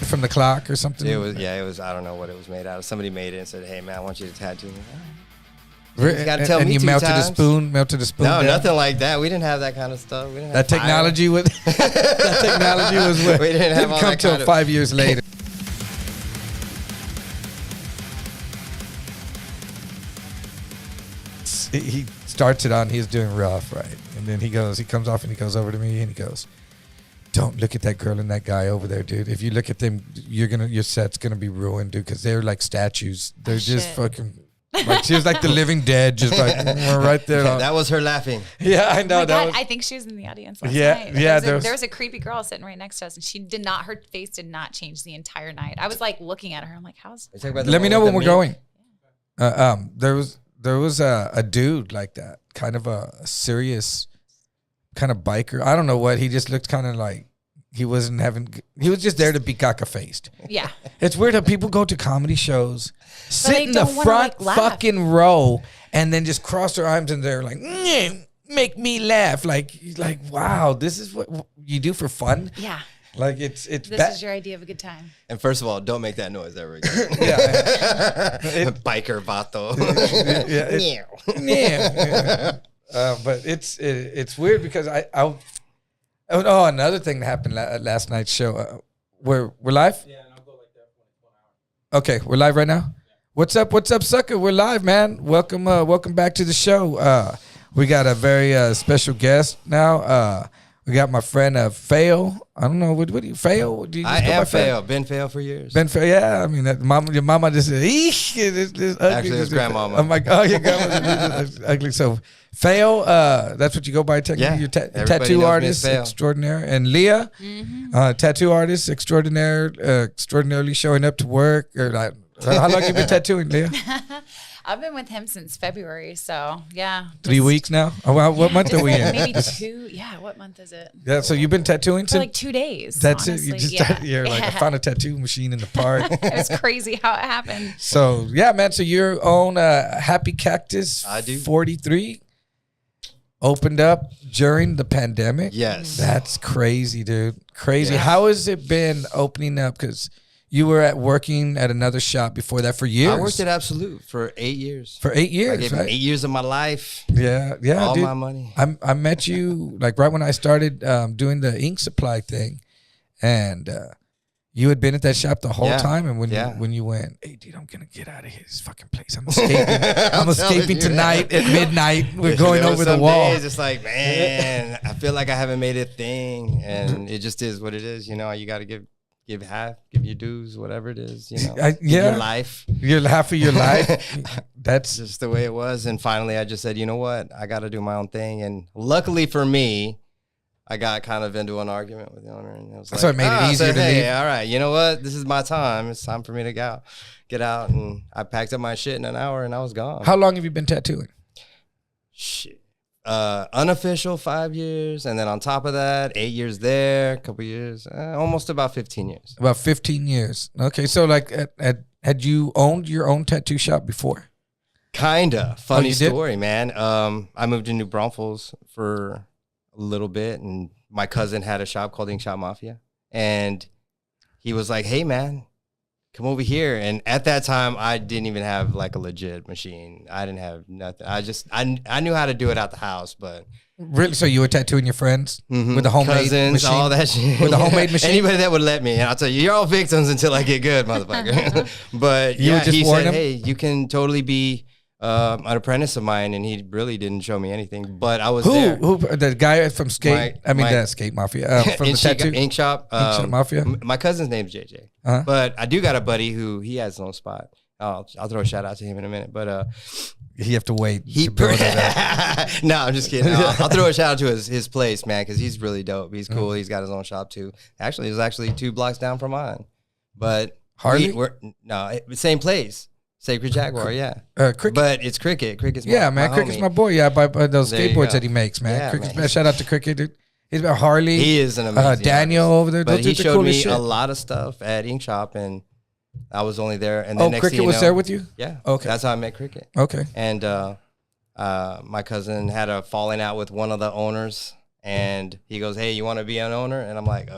from the clock or something? It was, yeah, it was, I don't know what it was made out of. Somebody made it and said, hey, man, I want you to tattoo me. You gotta tell me you melted a spoon? No, down? nothing like that. We didn't have that kind of stuff. We didn't have that technology was that technology was what? We didn't have all come that till kind of 5 years later. He starts it on, he's doing rough, right? And then he comes off and he goes over to me and he goes, don't look at that girl and that guy over there, dude. If you look at them, your set's gonna be ruined, dude, because they're like statues. They're just fucking, like, she was like the living dead, just like right there. That was her laughing. Yeah, I know. Oh my God, I think she was in the audience last night. Yeah, there was a creepy girl sitting right next to us, and her face did not change the entire night. I was like looking at her. I'm like, how's? Let me know when we're going. There was a dude like that, kind of a serious kind of biker. I don't know what. He just looked kind of like he was just there to be caca-faced. Yeah. It's weird how people go to comedy shows, sit in the front like, fucking row, and then just cross their arms and they're like, make me laugh. Like, wow, this is what you do for fun? Yeah. Like, it's this is your idea of a good time. And first of all, don't make that noise ever again. Biker vato. But it's weird because another thing that happened last night's show. We're live? Yeah, and I'll go like that for 1 hour. Okay, we're live right now. Yeah. What's up, Sucka? We're live, man. Welcome back to the show. We got a very special guest now. We got my friend Fail. I don't know what do you Fail? Do you I am Fail. Been Fail for years. Been Fail, yeah. I mean, your mama just said, "Eesh." This ugly. Actually, it's grandmama. I'm like, oh, your grandma ugly. So Fail, that's what you go by technically. Yeah, You're tattoo artist extraordinaire, and Leah, tattoo artist extraordinaire, extraordinarily showing up to work. Or like, how long you been tattooing, Leah? I've been with him since February, so yeah. 3 weeks now? Oh, well, what month are we in? Maybe 2. Yeah, what month is it? Yeah, so you've been tattooing for like 2 days. That's honestly. it. You're like, I found a tattoo machine in the park. It was crazy how it happened. So yeah, man. So you own Happy Cactus. I do. 43. Opened up during the pandemic. Yes. That's crazy, dude. Crazy. Yeah. How has it been opening up? Because you were working at another shop before that for years. I worked at Absolute for 8 years. For 8 years, I gave him 8 years of my life. Yeah, all dude. my money. I met you like right when I started doing the ink supply thing, and you had been at that shop the whole time. And when you went, hey, dude, I'm gonna get out of here, this fucking place. I'm escaping. I'm escaping tonight at midnight. We're going over the wall. It's just like, man, I feel like I haven't made a thing, and it just is what it is. You know, you got to give half, give your dues, whatever it is, you know. Your life. Your half of your life. That's just the way it was. And finally I just said, you know what? I got to do my own thing. And luckily for me, I got kind of into an argument with the owner. And it was like, so it made it easier to leave. All right, you know what? This is my time. It's time for me to get out. And I packed up my shit in an hour and I was gone. How long have you been tattooing? Shit. Unofficial 5 years, and then on top of that 8 years there, a couple years, almost about 15 years. About 15 years. Okay, so like had you owned your own tattoo shop before? Kinda. Funny story, man. I moved to New Braunfels for a little bit, and my cousin had a shop called Ink Shop Mafia, and he was like, hey man, come over here. And at that time, I didn't even have like a legit machine. I didn't have nothing. I knew how to do it out the house, but really. So you were tattooing your friends with a homemade cousins, machine, all that shit, with a homemade machine. Anybody that would let me, and I'll tell you, you're all victims until I get good, motherfucker. But you would just he warn said, him? hey, you can totally be an apprentice of mine, and he really didn't show me anything. But I was there. Who the guy from Skate? Skate Mafia from the tattoo Ink Shop Mafia. My cousin's name's JJ, but I do got a buddy who he has his own spot. I'll throw a shout out to him in a minute, but you have to wait. To build it up. No, I'm just kidding. I'll throw a shout out to his place, man, because he's really dope. He's cool. He's got his own shop too. Actually, it's actually 2 blocks down from mine. But Harley? Same place. Sacred Jaguar, yeah. Cricket. But it's Cricket. Cricket's my Cricket's homie. my boy. Yeah, by those There you skateboards go. that he makes, man. Yeah, Cricket's man. Shout out to Cricket, dude. He's about Harley. He is an amazing Daniel artist. over there. But Those he dudes are showed cool me as shit. a lot of stuff at Ink Shop, and I was only there. And then next Cricket thing you was know, there with you? Yeah. Okay. That's how I met Cricket. Okay. And my cousin had a falling out with one of the owners, and he goes, hey, you want to be an owner? And I'm like,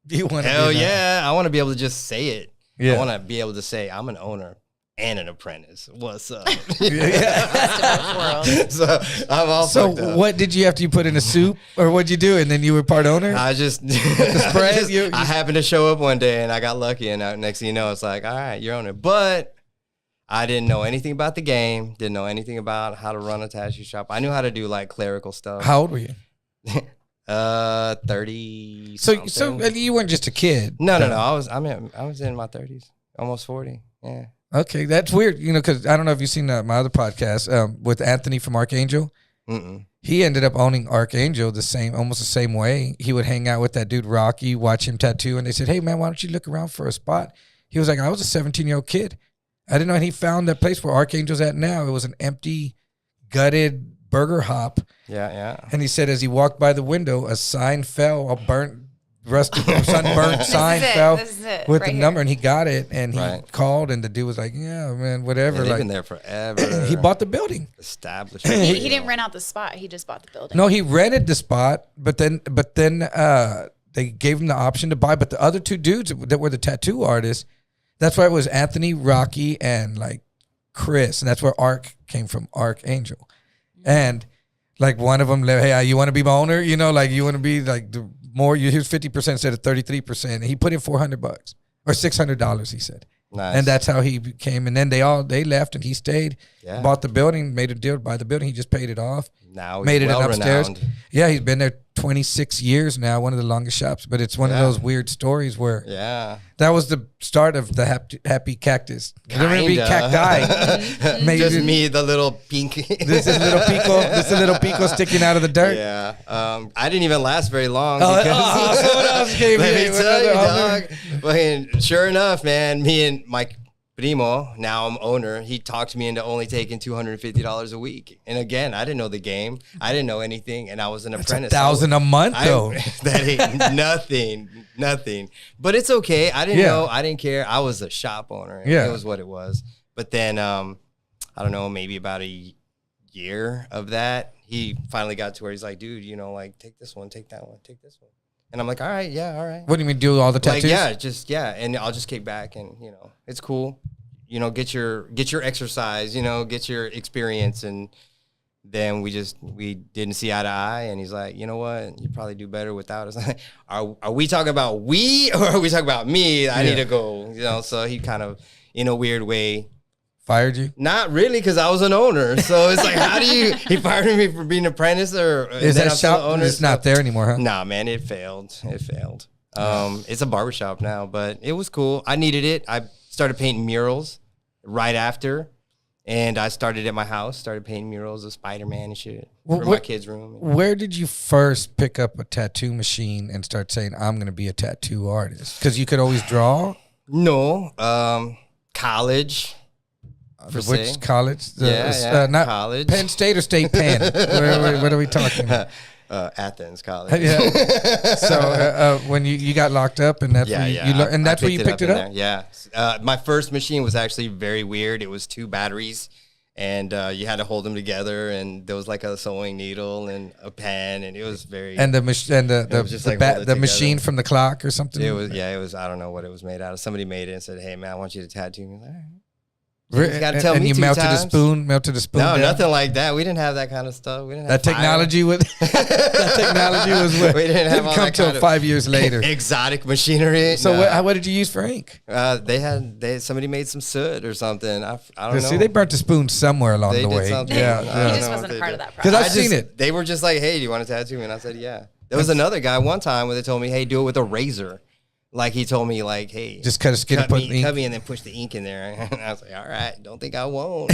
You want to? Hell yeah! I want to be able to just say it. Yeah. I want to be able to say I'm an owner and an apprentice. What's up? Best of both worlds. So I'm all So fucked up. what did you have to put in a soup, or what'd you do? And then you were part owner. I just, spread, I happened to show up one day and I got lucky, and next thing you know, it's like, all right, you're owner. But I didn't know anything about the game. Didn't know anything about how to run a tattoo shop. I knew how to do like clerical stuff. How old were you? 30. So something. you weren't just a kid. No. I was in my 30s, almost 40. Yeah. Okay, that's weird. You know, because I don't know if you've seen my other podcast with Anthony from Archangel. Mm-mm. He ended up owning Archangel almost the same way. He would hang out with that dude Rocky, watch him tattoo, and they said, "Hey man, why don't you look around for a spot?" He was like, "I was a 17-year-old kid. I didn't know." And he found that place where Archangel's at now. It was an empty, gutted burger hop. Yeah. And he said, as he walked by the window, a sign fell, a burnt, rusted, sunburnt sign fell with the number, and he got it, and he called, and the dude was like, "Yeah, man, whatever." Yeah, they've like, been there forever. he bought the building. Established. He didn't rent out the spot. He just bought the building. No, he rented the spot, but then they gave him the option to buy. But the other two dudes that were the tattoo artists, that's why it was Anthony, Rocky, and like Chris, and that's where Arc came from, Archangel. And like one of them, "Hey, you want to be my owner? You know, like you want to be like the more. Here's 50% instead of 33%." And he put in $400 or $600. He said. Nice. And that's how he became. And then they left, and he stayed, bought the building, made a deal to buy the building. He just paid it off. Now made it an upstairs. Renowned. Yeah, he's been there 26 years now, one of the longest shops. But it's one of those weird stories where that was the start of the Happy Cactus. There may be cacti. Maybe Just me, the little pink. This is a little pico sticking out of the dirt. Yeah. I didn't even last very long. Someone else gave Let me me tell you, another dog. Fucking, sure enough, man, me and Mike Primo, now I'm owner, he talked me into only taking $250 a week. And again, I didn't know the game. I didn't know anything, and I was an apprentice. $1,000 a month, though. That ain't nothing. But it's okay. I didn't know. I didn't care. I was a shop owner. Yeah. It was what it was. But then, I don't know, maybe about a year of that, he finally got to where he's like, "Dude, you know, like, take this one, take that one, take this one." And I'm like, all right. What do you mean, do all the tattoos? Like, and I'll just kick back, and you know, it's cool. You know, get your exercise. You know, get your experience, and then we didn't see eye to eye. And he's like, "You know what? You probably do better without us." Are we talking about we, or are we talking about me? I need to go. You know, so he kind of, in a weird way, fired you? Not really, because I was an owner. So it's like, how do you? He fired me for being an apprentice, or is that shop owner? It's not there anymore, huh? Nah, man, it failed. It's a barbershop now, but it was cool. I needed it. I started painting murals right after, and I started at my house. Started painting murals of Spider-Man and shit for my kids' room. Where did you first pick up a tattoo machine and start saying, "I'm going to be a tattoo artist"? Because you could always draw. No, college. Which college? Not college. Penn State or State Penn? What are we talking about? Athens College. Yeah. So when you got locked up, and that's where you picked it up. Yeah. My first machine was actually very weird. It was 2 batteries, and you had to hold them together, and there was like a sewing needle and a pen, and it was very. And the machine from the clock or something. It was. I don't know what it was made out of. Somebody made it and said, "Hey man, I want you to tattoo me." Like, all right. You gotta tell me you 2 melted times. a spoon. No, down? Nothing like that. We didn't have that kind of stuff. We didn't have technology was. That technology was. We didn't have all come that till 5 years later. Exotic machinery. So what did you use for ink? Somebody made some soot or something. I don't know. See, they burnt the spoon somewhere along the way. Something. Yeah, he just wasn't a part of that process. Because I've seen it. They were just like, "Hey, do you want to tattoo me?" And I said, "Yeah." There was another guy one time where they told me, "Hey, do it with a razor." Like he told me, like, "Hey, just cut a skin, cut me, and then push the ink in there." And I was like, "All right, don't think I won't."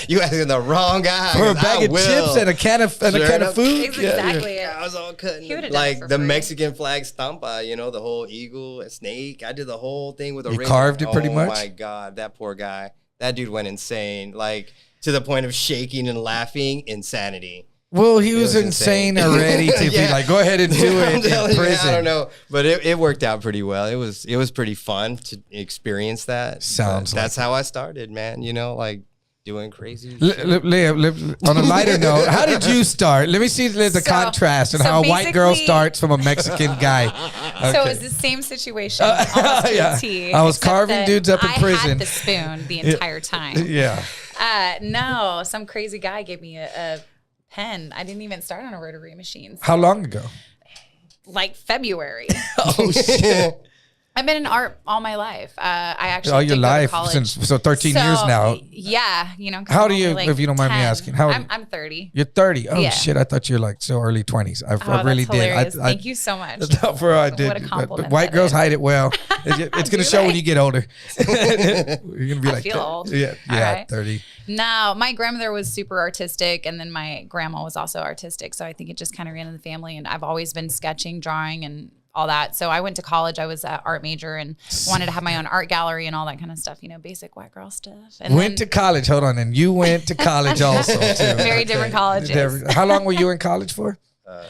You asking the wrong guy for a bag of chips and a can of food. Exactly. I was all cutting like the Mexican flag stampa, you know, the whole eagle and snake. I did the whole thing with a razor. Carved it pretty much. Oh my god, that poor guy. That dude went insane, like to the point of shaking and laughing, insanity. Well, he was insane already to be like, go ahead and do it in prison. I don't know, but it worked out pretty well. It was pretty fun to experience that. Sounds. That's how I started, man. You know, like doing crazy. Leah, on a lighter note, how did you start? Let me see the contrast and how a white girl starts from a Mexican guy. Okay. So it was the same situation, almost to a T, I was except carving that dudes up in I prison. had the spoon the entire time. Yeah. No, some crazy guy gave me a pen. I didn't even start on a rotary machine. So How long ago? like February. Oh shit! I've been in art all my life. I actually All did your go to life college. since 13 years now. Yeah, you know. 'cause How I'm do you, only, like, if you don't mind me 10. asking, how old are you? I'm 30. You're 30. Oh Yeah. shit! I thought you were like so early 20s. I really That's hilarious. did. Thank you so much. For I did. What a compliment But white that girls is. hide it well. It's gonna Do show when they? you get older. You're gonna be I like, feel old. Yeah, All right. 30. No, my grandmother was super artistic, and then my grandma was also artistic. So I think it just kind of ran in the family. And I've always been sketching, drawing, and all that. So I went to college. I was an art major and wanted to have my own art gallery and all that kind of stuff. You know, basic white girl stuff. And Went to college. Hold on, and you went to college also too. Very different colleges. How long were you in college for? 10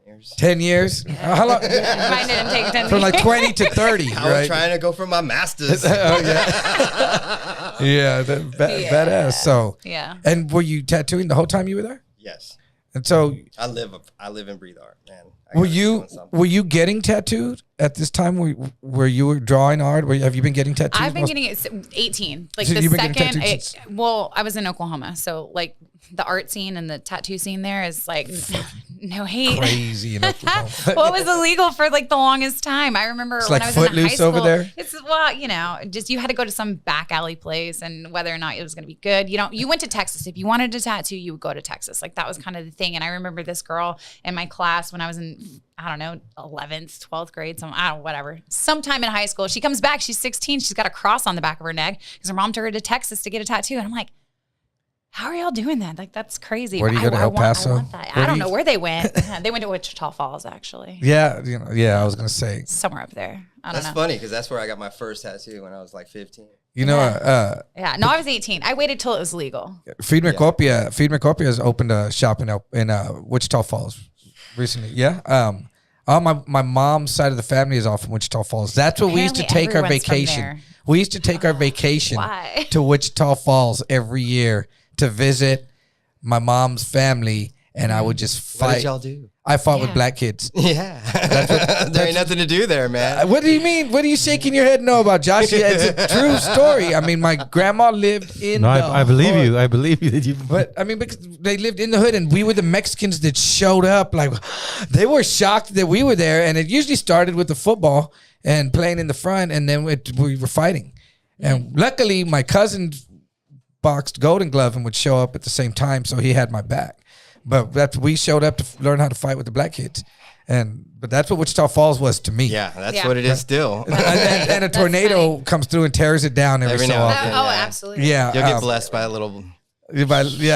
years. 10 years. How long? Mine didn't take 10 From like years. 20 to 30, I was right? trying to go for my master's. Oh yeah. Yeah, badass. So, Yeah. and were you tattooing the whole time you were there? Yes. And so, I live and breathe art, man. were you getting tattooed at this time? Where you were drawing art? Have you been getting tattoos? I've been getting it 18. Like So the you've been getting second, tattoos well, I was in Oklahoma. So like the art scene and the tattoo scene there is like, no hate. crazy in Oklahoma. Well, it was illegal for like the longest time. I remember It's when like I was in high Footloose school. over there? It's well, you know, just you had to go to some back alley place, and whether or not it was going to be good. You went to Texas. If you wanted to tattoo, you would go to Texas. Like that was kind of the thing. And I remember this girl in my class when I was in, I don't know, 11th, 12th grade, whatever. Sometime in high school, she comes back. She's 16. She's got a cross on the back of her neck because her mom took her to Texas to get a tattoo. And I'm like, how are y'all doing that? Like, that's crazy. Where do you go to El Paso? I want that. I don't know where they went. They went to Wichita Falls, actually. Yeah, I was gonna say. Somewhere up there. I don't That's know. funny because that's where I got my first tattoo when I was like 15. Yeah, no, I was 18. I waited till it was legal. Feed McCopia has opened a shop in Wichita Falls recently. Yeah. My mom's side of the family is all from Wichita Falls. That's where we used to Apparently take our everyone's from vacation. there. We used to take our vacation Why? to Wichita Falls every year to visit my mom's family, and I would just What fight. did y'all do? I fought with Yeah. black kids. Yeah. There ain't nothing to do there, man. What do you mean? What are you shaking your head no about, Josh? Yeah, it's a true story. I mean, my grandma lived in No, the I believe hood. you. I believe you that you. But I mean, because they lived in the hood, and we were the Mexicans that showed up. Like, they were shocked that we were there, and it usually started with the football and playing in the front, and then we were fighting. And luckily, my cousin boxed Golden Glove and would show up at the same time, so he had my back. But we showed up to learn how to fight with the black kids, but that's what Wichita Falls was to me. Yeah, that's Yeah. what it is still. And a tornado comes through and tears it down every Every so now and often. then. Oh, Yeah. absolutely. Yeah, You'll get blessed by a little. a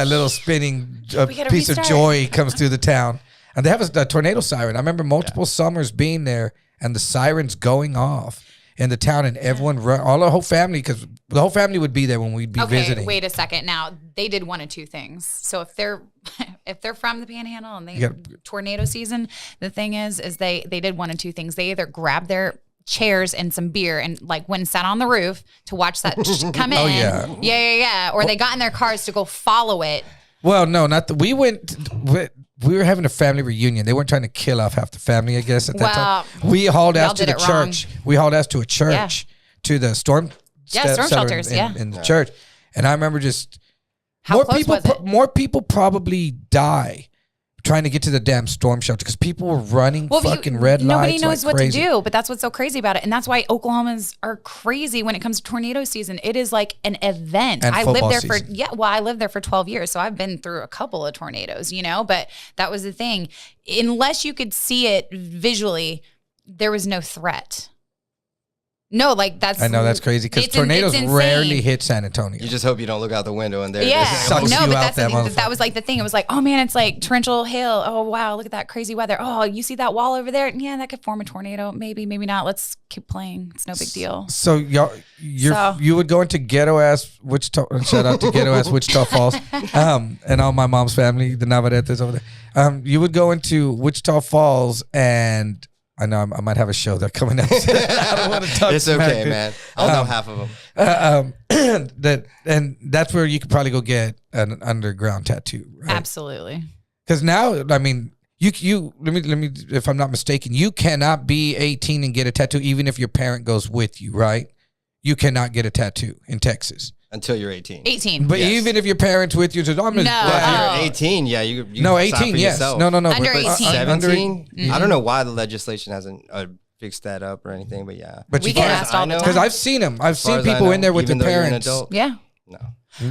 little spinning We gotta piece of restart. joy comes through the town. And they have a tornado siren. I remember multiple summers being there and the sirens going off in the town, and everyone all the whole family, because the whole family would be there when we'd be Okay, visiting. wait a second. Now they did one of two things. So if they're from the Panhandle and they You tornado season, the thing is they did one of two things. They either grabbed their chairs and some beer and like went and sat on the roof to watch that come in. Oh, yeah. Yeah. Or they got in their cars to go follow it. Well, no, not the. We were having a family reunion. They weren't trying to kill off half the family, I guess, at that Well, time. We hauled ass y'all to did the it wrong. church. We hauled ass to a church, to the storm Yeah, storm cellar shelters, in the church. And I remember just How close was it? more people probably die trying to get to the damn storm shelter because people were running fucking red lights. Nobody knows like what crazy. to do, but that's what's so crazy about it. And that's why Oklahomans are crazy when it comes to tornado season. It is like an event. And I lived football there season. I lived there for 12 years. So I've been through a couple of tornadoes, but that was the thing. Unless you could see it visually, there was no threat. No, like I know that's crazy because tornadoes rarely hit San Antonio. You just hope you don't look out the window and there Yeah, it is. sucks no, you but out, that's the that thing. That was like the thing. It was like, oh man, it's like torrential hail. Oh wow, look at that crazy weather. Oh, you see that wall over there? Yeah, that could form a tornado. Maybe, maybe not. Let's keep playing. It's no big deal. So you would go into ghetto ass Wichita. Shout out to ghetto ass Wichita Falls, and all my mom's family, the Navarretes over there. You would go into Wichita Falls and I know I might have a show that coming up. I don't want to talk. It's smack, okay, dude. man. I'll know half of them. That's where you could probably go get an underground tattoo. Right? Absolutely. Because now, I mean, you let me if I'm not mistaken, you cannot be 18 and get a tattoo even if your parent goes with you, right? You cannot get a tattoo in Texas Until you're 18. 18. but Yes. even if your parents with you, says, "I'm gonna No. Well, if Oh. you're 18, yeah, you no can sign 18, for yes, yourself. no, Under but, 18. 17? I don't know why the legislation hasn't fixed that up or anything, but yeah. But We you get can't asked all the because time. I've seen them. I've seen far as I people in know, there with even their though you're an parents. adult. Yeah. No.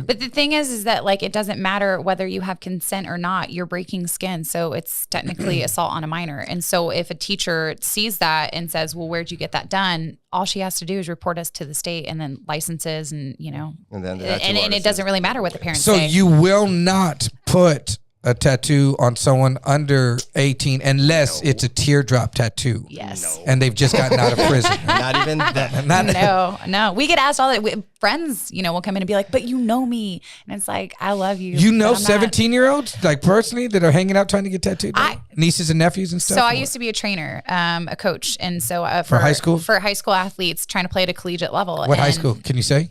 But the thing is that like it doesn't matter whether you have consent or not. You're breaking skin, so it's technically assault on a minor. And so if a teacher sees that and says, "Well, where'd you get that done?" All she has to do is report us to the state, and then licenses, and And then and it doesn't really matter what the parents So say. you will not put a tattoo on someone under 18 unless it's a teardrop tattoo. Yes. And they've just gotten out of prison. Not even that. No. We get asked all that. Friends, will come in and be like, "But you know me," and it's like, "I love you." You but know I'm not. 17-year-olds, like personally, that are hanging out trying to get tattooed? I- Nieces and nephews and stuff? So I used to be a trainer, a coach, and so For high school? for high school athletes trying to play at a collegiate level. What high And, school? Can you say?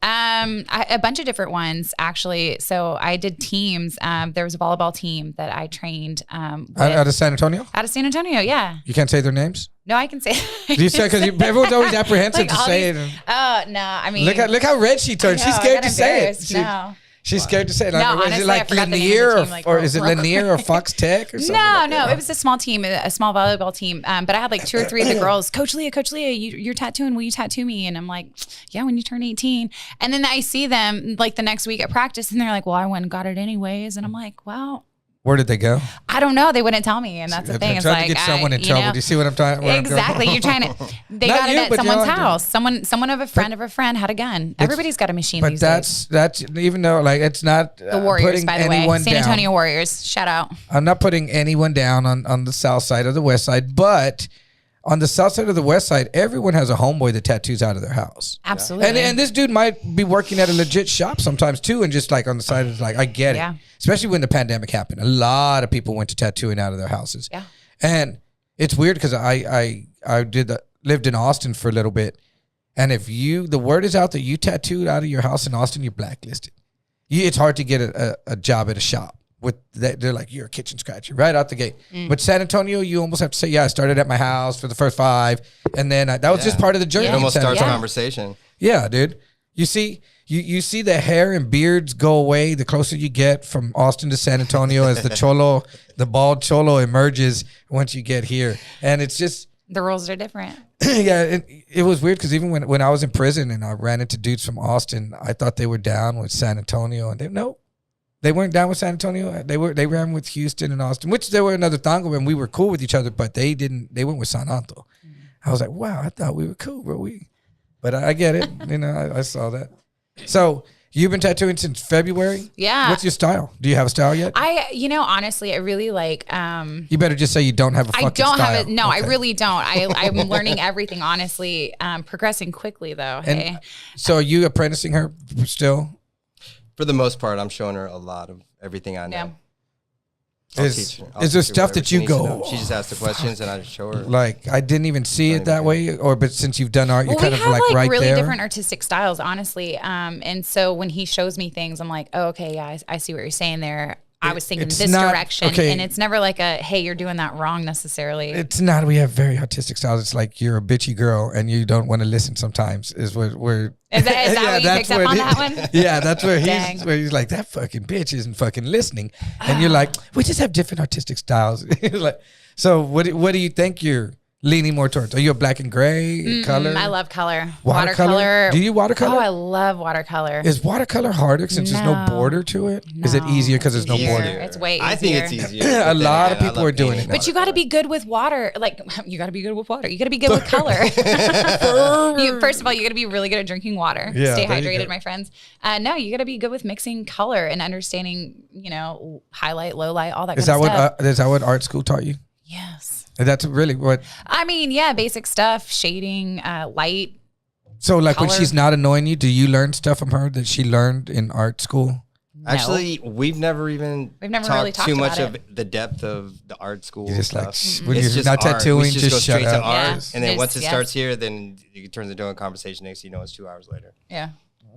a bunch of different ones actually. So I did teams. There was a volleyball team that I trained Out of San Antonio? out of San Antonio. Yeah. You can't say their names? No, I can say. Do you say, because everyone's always apprehensive to all say these- it. Oh no! I mean, Look how red she turned. I She's know, I scared got to say it. embarrassed. No. She's scared to say it. No, Is honestly, it I like forgot the name of Lanier the team, like, or is it real Lanier or Fox Tech or something? No, like that? it was a small team, a small volleyball team. But I had like 2 or 3 of the girls. Coach Leah, you're tattooing. Will you tattoo me? And I'm like, yeah, when you turn 18. And then I see them like the next week at practice, and they're like, well, I went and got it anyways. And I'm like, well, Where did they go? I don't know. They wouldn't tell me, and that's the thing. I'm It's trying like to get someone in you trouble. know, Do you see what I'm trying? Exactly. You're trying to. They Not got you, it at but someone's y'all do. house. Someone of a friend of a friend had a gun. Everybody's got a machine But these days. that's even though like it's not The Warriors, putting by the way, anyone San down. Antonio Warriors. Shout out. I'm not putting anyone down on the south side or the west side, but on the south side or the west side, everyone has a homeboy that tattoos out of their house. Absolutely. And this dude might be working at a legit shop sometimes too, and just like on the side is like, I get Yeah. it. Especially when the pandemic happened, a lot of people went to tattooing out of their houses. Yeah. And it's weird because I lived in Austin for a little bit, and if the word is out that you tattooed out of your house in Austin, you're blacklisted. It's hard to get a job at a shop. With that, they're like, you're a kitchen scratcher right out the gate. But San Antonio, you almost have to say, yeah, I started at my house for the first 5, and then that was just part of the journey. It Yeah. in almost San starts a Antonio. conversation. Yeah, dude. You see, you see the hair and beards go away the closer you get from Austin to San Antonio as the bald cholo emerges once you get here, and it's just. The rules are different. Yeah, it was weird because even when I was in prison and I ran into dudes from Austin, I thought they were down with San Antonio, and they weren't down with San Antonio. They ran with Houston and Austin, which they were another tango, and we were cool with each other, but they didn't. They went with San Anto. I was like, wow, I thought we were cool, bro. But I get it. I saw that. So you've been tattooing since February? Yeah. What's your style? Do you have a style yet? Honestly, I really like. You better just say you don't have a fucking I don't style. have it. No, Okay. I really don't. I'm learning everything, honestly. Progressing quickly, though. Hey. And so are you apprenticing her still? For the most part, I'm showing her a lot of everything I know. Yeah. I'll Is teach her. there teach her stuff whatever that she you needs to go, know. She just asks the questions, and I just show her. Like, I didn't even see it that way, but since you've done art, you're Well, kind we of have like right really there. different artistic styles, honestly. And so when he shows me things, I'm like, oh, okay, yeah, I see what you're saying there. I was thinking It's this not- direction, okay. and it's never like a, hey, you're doing that wrong necessarily. It's not. We have very artistic styles. It's like you're a bitchy girl and you don't want to listen. Sometimes is what we're. Is that what you that's picked up where on he- that one? Yeah, that's where Dang. he's like, that fucking bitch isn't fucking listening, and you're like, we just have different artistic styles. Like, so what do you think you're leaning more towards? Are you a black and gray color? I love color. Watercolor? Do you watercolor? Oh, I love watercolor. Is watercolor harder since there's no No. border to it? Is it No. easier because there's no Easier. border? It's way I think it's easier. easier. A but then lot of again, I people love are doing painting it now. But you got to be good with water. Like, you got to be good with water. You got to be good with color. First of all, you got to be really good at drinking water. Yeah, Stay there you go. hydrated, my friends. No, you got to be good with mixing color and understanding, highlight, low light, all that Is kind that of stuff. what is that what art school taught you? Yes. That's really what. I mean, yeah, basic stuff, shading, light. So like when Color. she's not annoying you, do you learn stuff from her that she learned in art school? Actually, we've never really talked talked too much about of the depth of the art school You're just stuff. like, when It's you're just not art. tattooing, We just go shut straight to up. art, Yeah. and then once it Yes. starts here, then it turns into a conversation. Next, thing you know, it's 2 hours later. Yeah.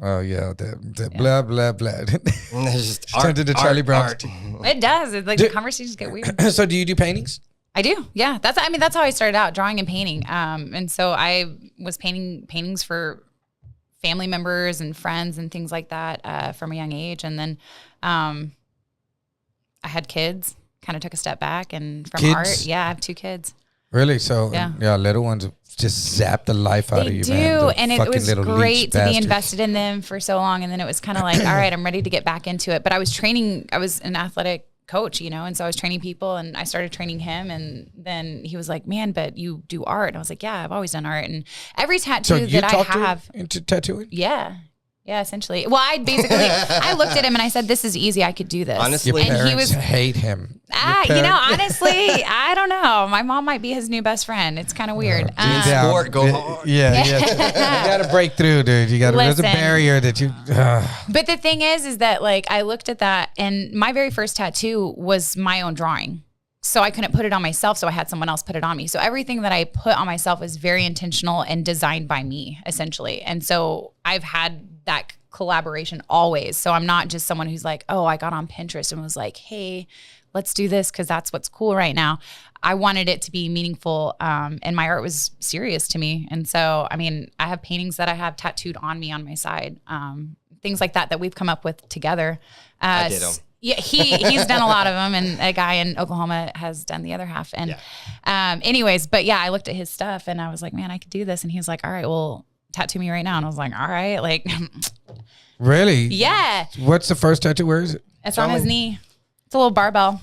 Oh yeah, the blah blah blah. And it's just Turned into Charlie Brown. art. It does. It's like the conversations get weird. So do you do paintings? I do. Yeah. That's how I started out, drawing and painting. And so I was painting paintings for family members and friends and things like that from a young age. And then I had kids, kind of took a step back, and from Kids? art, yeah, I have 2 kids. Really? So Yeah. little ones just zap the life out of They you, do, man. The and it fucking was little great leech to be bastards. invested in them for so long. And then it was kind of like, all right, I'm ready to get back into it. But I was an athletic coach, and so I was training people, and I started training him, and then he was like, man, but you do art. And I was like, yeah, I've always done art. And every So tattoo you that I talked have, into tattooing? yeah, essentially. Well, I looked at him and I said, this is easy. I could do this. Honestly, Your and parents he was, hate him. honestly, I don't know. My mom might be his new best friend. It's kind of weird. Team sport, go hard. Yeah. You got to break through, dude. You got to. There's a Listen. barrier that you. But the thing is that like I looked at that, and my very first tattoo was my own drawing. So I couldn't put it on myself, so I had someone else put it on me. So everything that I put on myself was very intentional and designed by me, essentially. And so I've had that collaboration always. So I'm not just someone who's like, oh, I got on Pinterest and was like, hey, let's do this because that's what's cool right now. I wanted it to be meaningful, and my art was serious to me. And so, I mean, I have paintings that I have tattooed on me on my side, things like that we've come up with together. I did 'em. Yeah, he's done a lot of them, and a guy in Oklahoma has done the other half. And anyways, but yeah, I looked at his stuff and I was like, man, I could do this. And he was like, all right, well, tattoo me right now. And I was like, all right, like, Really? yeah. What's the first tattoo? Where is it? It's on his knee. It's a little barbell.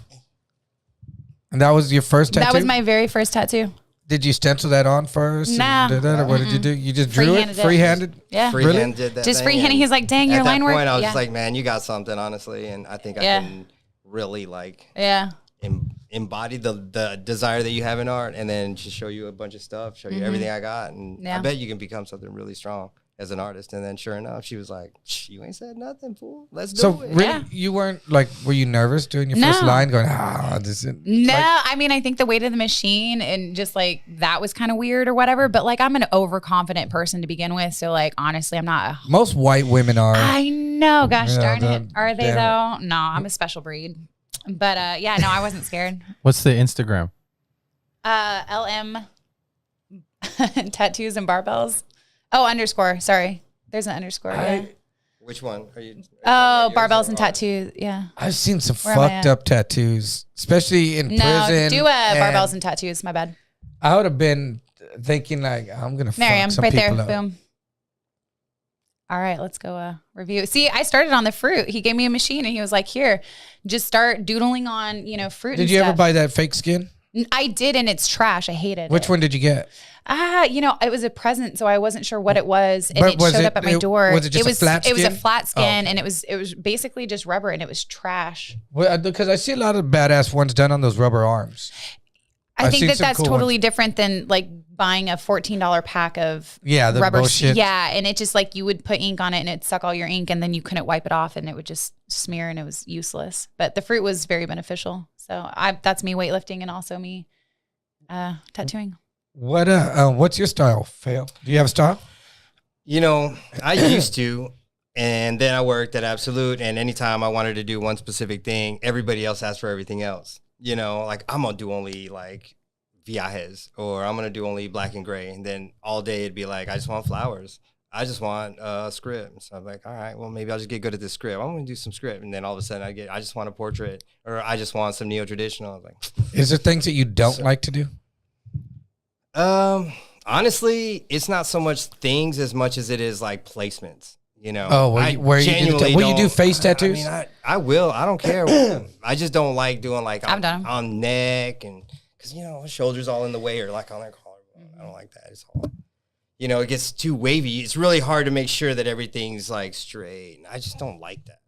And that was your first tattoo? That was my very first tattoo. Did you stencil that on first? Nah. And did that, or what did you do? You just drew it? Freehanded it. Freehanded? Yeah. Freehand did that. Just thing, freehanding. and He's like, dang, your at line that work. point, I was yeah. just like, man, you got something, honestly, and I think I Yeah. can really like yeah. embody the desire that you have in art, and then just show you a bunch of stuff, show you everything I got, and Yeah. I bet you can become something really strong as an artist. And then sure enough, she was like, you ain't said nothing, fool. Let's do So it. really, Yeah. you weren't like, were you nervous doing your first No. line going, this is No, like, I mean, I think the weight of the machine and just like that was kind of weird or whatever. But like, I'm an overconfident person to begin with. So like, honestly, I'm not. most white women are. I know, gosh Yeah, darn it. that- Are they damn though? No, I'm a special breed. But yeah, no, I wasn't scared. What's the Instagram? LM tattoos and barbells. Oh, underscore. Sorry. There's an underscore. Yeah. Which one are you? Oh, yours barbells or and ours? tattoos. Yeah. I've seen some Where am I fucked at? up tattoos, especially in No, prison. do and barbells and tattoos. My bad. I would have been thinking like, I'm gonna There I fuck am, some right there. people up. Boom. All right, let's go review. See, I started on the fruit. He gave me a machine and he was like, here, just start doodling on, fruit. Did you ever buy that fake skin? I did, and it's trash. I hated it. Which one did you get? It was a present, so I wasn't sure what it was, and But it was showed it- up at my it- door. was it just a flat It was a skin? flat skin, Oh. and it was basically just rubber, and it was trash. Well, because I see a lot of badass ones done on those rubber arms. I I've think seen that some that's cool totally different than like buying a $14 pack of Yeah, the rubber. bullshit. Yeah, and it just like you would put ink on it, and it'd suck all your ink, and then you couldn't wipe it off, and it would just smear, and it was useless. But the fruit was very beneficial. So that's me weightlifting and also me tattooing. What's your style, Fail? Do you have a style? I used to, and then I worked at Absolute, and anytime I wanted to do one specific thing, everybody else asked for everything else. Like I'm gonna do only like viajes, or I'm gonna do only black and gray, and then all day it'd be like, I just want flowers. I just want a script. So I'm like, all right, well, maybe I'll just get good at this script. I'm gonna do some script, and then all of a sudden I just want a portrait, or I just want some neo-traditional. I was like, Is there things that you don't like to do? honestly, it's not so much things as much as it is like placements. Oh, where you do genuinely will you do don't- face tattoos? I mean, I will. I don't care. I just don't like doing like I've done 'em. on neck, and because shoulders all in the way, or like on their collarbone. I don't like that. It's all it gets too wavy. It's really hard to make sure that everything's like straight. And I just don't like that.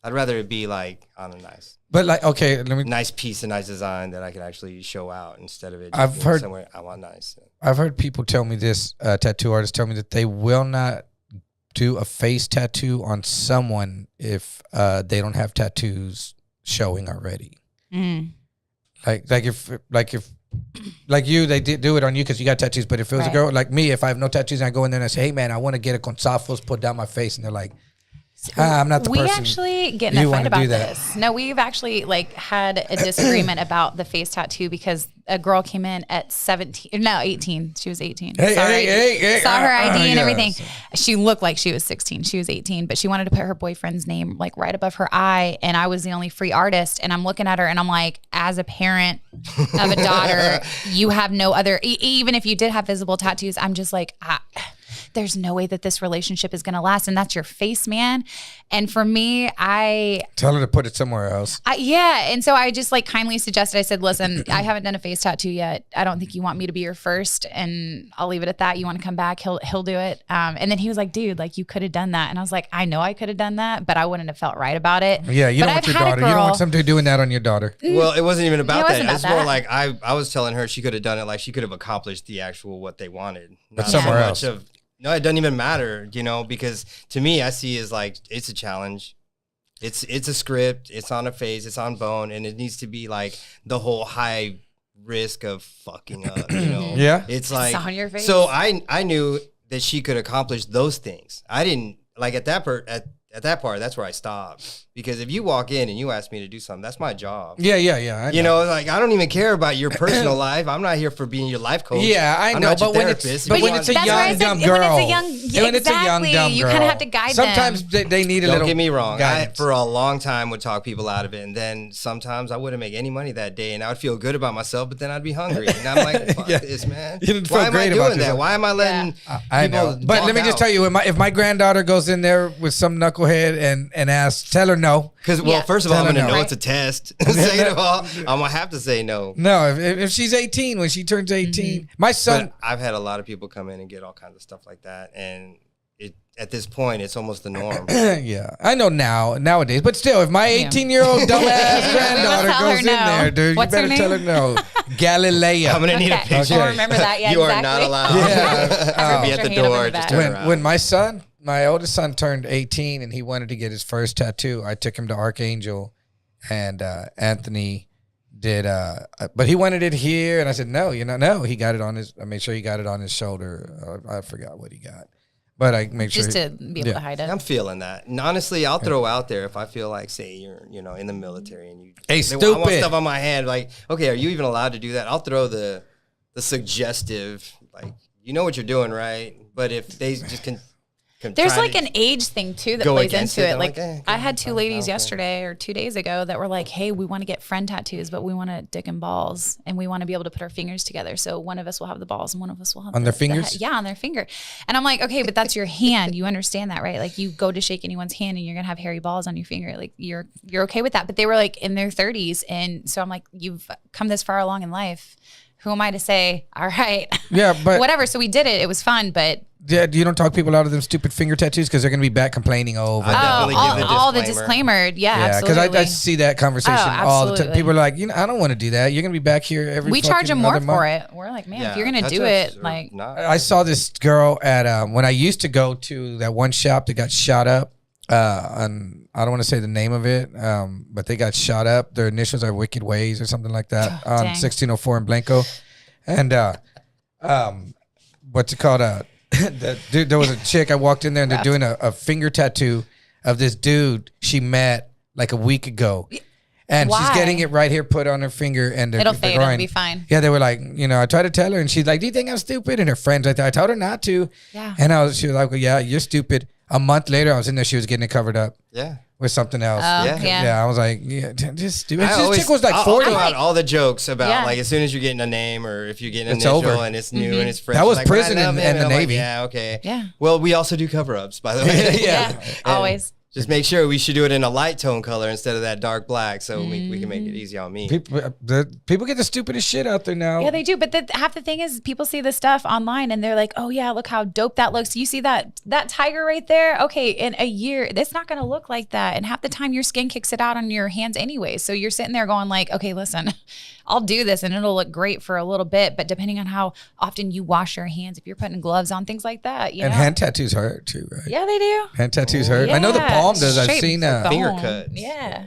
I'd rather it be like on a nice But like, okay, let me. piece, a nice design that I can actually show out instead of it. I've being heard- somewhere I want nice. I've heard people tell me this. Tattoo artists tell me that they will not do a face tattoo on someone if they don't have tattoos showing already. Like if you, they did do it on you because you got tattoos. But if it was a girl like me, if I have no tattoos and I go in there and I say, hey man, I want to get a consafos put down my face, and they're like, I'm not the person. We actually get in a fight about this. No, we've actually like had a disagreement about the face tattoo because a girl came in at 18. She was 18. Saw her ID and everything. She looked like she was 16. She was 18, but she wanted to put her boyfriend's name like right above her eye. And I was the only free artist. And I'm looking at her and I'm like, as a parent of a daughter, you have no other, even if you did have visible tattoos, I'm just like, there's no way that this relationship is going to last. And that's your face, man. And for me, I tell her to put it somewhere else. And so I just like kindly suggested, I said, listen, I haven't done a face tattoo yet. I don't think you want me to be your first, and I'll leave it at that. You want to come back, he'll do it. And then he was like, dude, like you could have done that. And I was like, I know I could have done that, but I wouldn't have felt right about it. Yeah. You don't want your daughter. You don't want somebody doing that on your daughter. Well, it wasn't even about that. It's more like I was telling her she could have done it. Like she could have accomplished the actual, what they wanted. But somewhere else. No, it doesn't even matter, because to me, I see it as like, it's a challenge. It's a script. It's on a face. It's on bone. And it needs to be like the whole high risk of fucking up, Yeah. It's like, it's on your face. So I knew that she could accomplish those things. I didn't like at that part, that's where I stopped. Because if you walk in and you ask me to do something, that's my job. Yeah. Like I don't even care about your personal life. I'm not here for being your life coach. Yeah, I know. But when it's a young, dumb girl. When it's a young, dumb girl. You kind of have to guide sometimes them. they need a little. Don't get me wrong. Guidance. I, for a long time, would talk people out of it. And then sometimes I wouldn't make any money that day. And I would feel good about myself, but then I'd be hungry. And I'm like, fuck this, man. Why am I doing that? Why am I letting I know. But let me just tell you, if my granddaughter goes in there with some knucklehead and asks, tell her no. Because, first of all, I'm going to know it's a test. Second of all, I'm going to have to say no. No, if she's 18, when she turns 18, my son. But I've had a lot of people come in and get all kinds of stuff like that. And at this point, it's almost the norm. Yeah, I know nowadays. But still, if my 18-year-old dumbass granddaughter goes in there, dude, you better tell her no. Galilea. I'm going to need a picture. We'll remember that. Yeah, you are not allowed. Yeah. Be at the door. Just turn around. When my oldest son turned 18 and he wanted to get his first tattoo, I took him to Archangel, and Anthony did, but he wanted it here, and I said, no, no. He got it on I made sure he got it on his shoulder. I forgot what he got, but I make sure. Just to be able to hide it. I'm feeling that. And honestly, I'll throw out there if I feel like, say you're, in the military and hey, stupid. I want stuff on my hand. Like, okay, are you even allowed to do that? I'll throw the suggestive, like, you know what you're doing, right? But if they just can. There's like an age thing too that plays into it. Like I had two ladies yesterday or 2 days ago that were like, hey, we want to get friend tattoos, but we want a dick and balls, and we want to be able to put our fingers together. So one of us will have the balls and one of us will have on their fingers. Yeah, on their finger. And I'm like, okay, but that's your hand. You understand that, right? Like you go to shake anyone's hand and you're gonna have hairy balls on your finger. Like you're okay with that. But they were like in their 30s, and so I'm like, you've come this far along in life. Who am I to say, all right, yeah, but whatever. So we did it. It was fun, but. Yeah, you don't talk people out of them stupid finger tattoos because they're going to be back complaining over. All the disclaimer. Yeah, absolutely. Because I see that conversation all the time. People are like, I don't want to do that. You're going to be back here every. We charge them more for it. We're like, man, if you're going to do it, like. I saw this girl at when I used to go to that one shop that got shot up. And I don't want to say the name of it, but they got shot up. Their initials are Wicked Ways or something like that on 1604 in Blanco. And what's it called? Dude, there was a chick. I walked in there and they're doing a finger tattoo of this dude she met like a week ago. And she's getting it right here put on her finger, and it'll fade. It'll be fine. Yeah, they were like, I tried to tell her, and she's like, "Do you think I'm stupid?" And her friends right there, I told her not to. Yeah. And she was like, well, "Yeah, you're stupid." A month later, I was in there. She was getting it covered up. Yeah. With something else. Yeah. I was like, just do it. This chick was like 40. I'll out all the jokes about like as soon as you're getting a name or if you're getting an initial over. And it's new and it's fresh. That was like, prison and the Navy. Like, yeah, okay. Yeah. Well, we also do cover ups, by the way. Yeah. Always. Just make sure we should do it in a light tone color instead of that dark black, so we can make it easy on me. People get the stupidest shit out there now. Yeah, they do. But half the thing is people see this stuff online and they're like, oh, yeah, look how dope that looks. You see that tiger right there? Okay, in a year, it's not going to look like that. And half the time your skin kicks it out on your hands anyway. So you're sitting there going like, okay, listen, I'll do this and it'll look great for a little bit. But depending on how often you wash your hands, if you're putting gloves on, things like that. You know? Hand tattoos hurt too, right? Yeah, they do. Hand tattoos hurt. Yeah. I know the palm does. I've Straight seen finger bone. cuts. Yeah.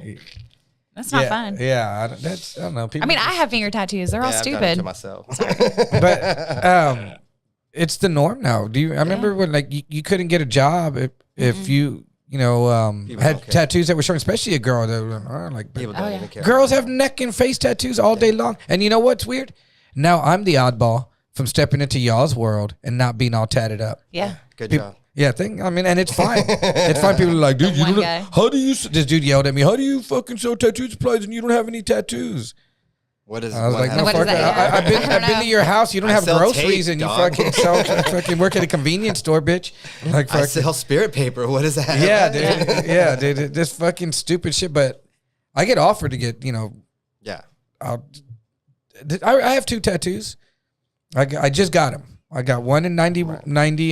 That's not fun. Yeah, I don't know. People I mean, I have finger tattoos. They're all I've done it stupid. to myself. but it's the norm now. I remember when like you couldn't get a job if you had tattoos that were showing, especially a girl that were like People don't even care. girls have neck and face tattoos all day long. And you know what's weird? Now I'm the oddball from stepping into y'all's world and not being all tatted up. Yeah. Good job. Yeah, and it's fine. It's fine. People are like, dude, One guy. how do you? This dude yelled at me. How do you fucking show tattoo supplies and you don't have any tattoos? What is? I was like, how- no, What fuck is that? that. Yeah. I've been I don't to know. your house. You don't I have sell groceries tape, and you dog. fucking work at a convenience store, bitch. Like, I fuck. sell spirit paper. What is that? Yeah, dude. Yeah, dude. This fucking stupid shit. But I get offered to get, Yeah. I have 2 tattoos. I just got them. I got one in 90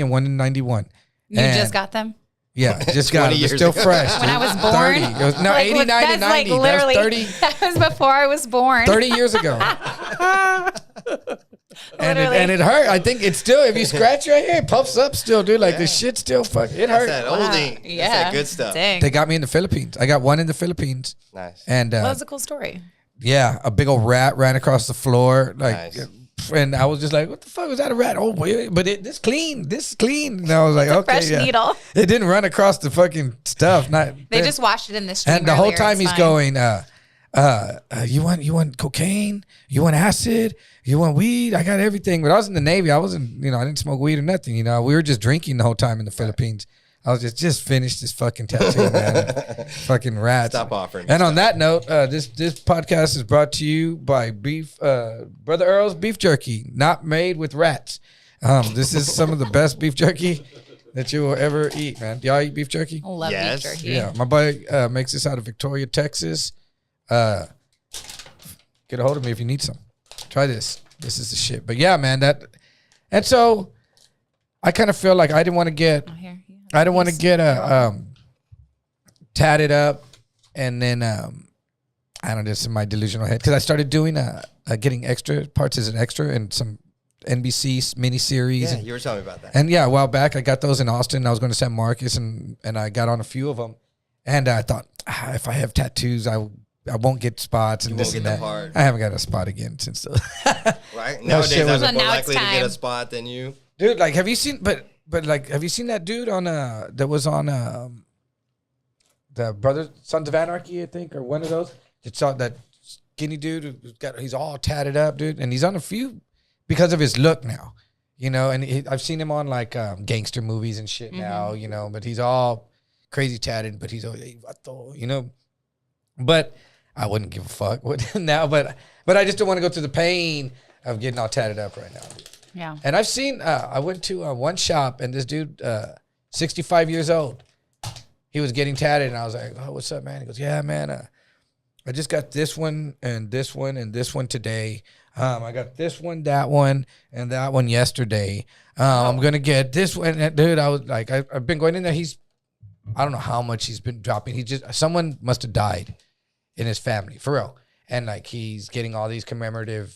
and one in 91. You And- just got them? Yeah, just got 20 them. They're years still ago. fresh. When I dude. was born? 30. It was, no, Like, 89 that's and 90. like literally, That's 30, that was before I was born. 30 years ago. Literally. and it hurt. I think it's still, if you scratch right here, it puffs up still, dude. Like the shit still it That's hurt. that Wow. old ink. Yeah. That's that good stuff. Dang. They got me in the Philippines. I got one in the Philippines. Nice. And Well, that's a cool story. yeah, a big old rat ran across the floor. Like, Nice. and I was just like, what the fuck was that, a rat? Oh, boy, but this clean. This is clean. And I was like, okay. Fresh yeah. needle. It didn't run across the fucking stuff. They just washed it in the stream. And the whole earlier. time It's he's fine. going, you want cocaine? You want acid? You want weed? I got everything. But I was in the Navy. I wasn't, I didn't smoke weed or nothing. We were just drinking the whole time in the Philippines. I was just finished this fucking tattoo, man. Fucking rats. Stop offering. And on that note, this podcast is brought to you by Brother Earl's Beef Jerky, not made with rats. This is some of the best beef jerky that you will ever eat, man. Do y'all eat beef jerky? I love Yes. beef jerky. Yeah, my buddy makes this out of Victoria, Texas. Get a hold of me if you need some. Try this. This is the shit. But yeah, man, and so I kind of feel like I didn't want to get Oh, here. tatted up, and then I don't know, just in my delusional head, because I started doing getting extra parts as an extra in some NBC miniseries. Yeah, and, you were telling me about that. and yeah, a while back I got those in Austin. I was going to San Marcos, and I got on a few of them, and I thought if I have tattoos, I won't get spots and You this won't and get that. the part. I haven't got a spot again since the Right? shit Nowadays, I'm was- more So now it's likely to get time. a spot than you. dude. Like, have you seen? But like, have you seen that dude on that was on the Brothers Sons of Anarchy, I think, or one of those? It's all that skinny dude he's all tatted up, dude, and he's on a few because of his look now, And I've seen him on like gangster movies and shit now, But he's all crazy tatted, but he's all, But I wouldn't give a fuck now, but I just don't want to go through the pain of getting all tatted up right now. Yeah. And I've seen, I went to one shop and this dude, 65 years old, he was getting tatted and I was like, oh, what's up, man? He goes, yeah, man, I just got this one and this one and this one today. I got this one, that one, and that one yesterday. I'm going to get this one. And dude, I was like, I've been going in there. I don't know how much he's been dropping. Someone must have died in his family, for real. And like, he's getting all these commemorative.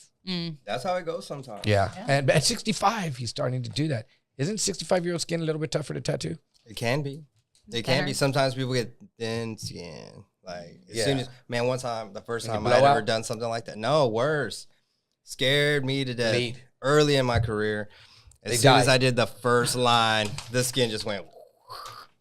That's how it goes sometimes. Yeah. And at 65, he's starting to do that. Isn't 65-year-old skin a little bit tougher to tattoo? It can be. It can be. Sometimes people get thin skin. Like, as soon as, one time, the first time I'd ever done something like that. No, worse. Scared me to death. Bleed. Early in my career. As soon as I did the first line, the skin just went,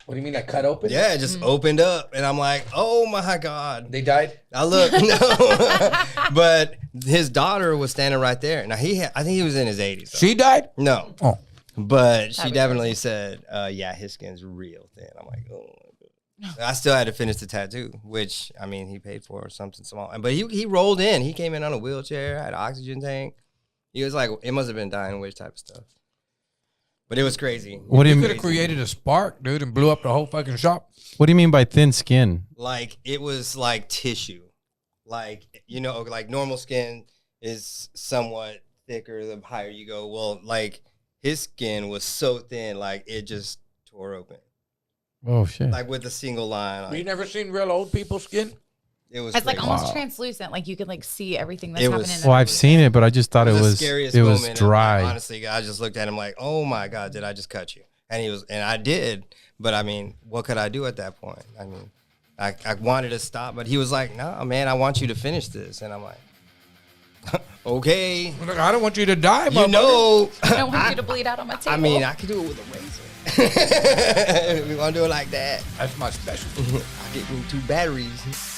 What do you mean, that cut open? yeah, it just opened up. And I'm like, oh my God. They died? I look, no. But his daughter was standing right there. Now, I think he was in his 80s. Though. She died? No. Oh. But she definitely said, yeah, his skin's real thin. I'm like, oh my God. I still had to finish the tattoo, which, he paid for or something small. But he rolled in. He came in on a wheelchair, had an oxygen tank. He was like, it must have been dying wish type of stuff. But it was crazy. What do You you could have created a spark, dude, and blew up the whole fucking shop. What do you mean by thin skin? Like it was like tissue. Like, you know, like normal skin is somewhat thicker the higher you go. Well, like his skin was so thin, like it just tore open. Oh shit! Like with a single line. You Like, never seen real old people's skin? it was It's like crazy. almost translucent. Like you could like see everything that's It happening. was- in Well, the I've seen it, but I just thought It it was was the scariest it was moment. dry. Honestly, I just looked at him like, oh my God, did I just cut you? And I did. But I mean, what could I do at that point? I mean, I wanted to stop, but he was like, no, man, I want you to finish this. And I'm like, okay. Look, I don't want you to die, You motherfucker. know, I don't want you to bleed out on my table. I mean, I could do it with a razor. We want to do it like that. That's my special. I get me 2 batteries.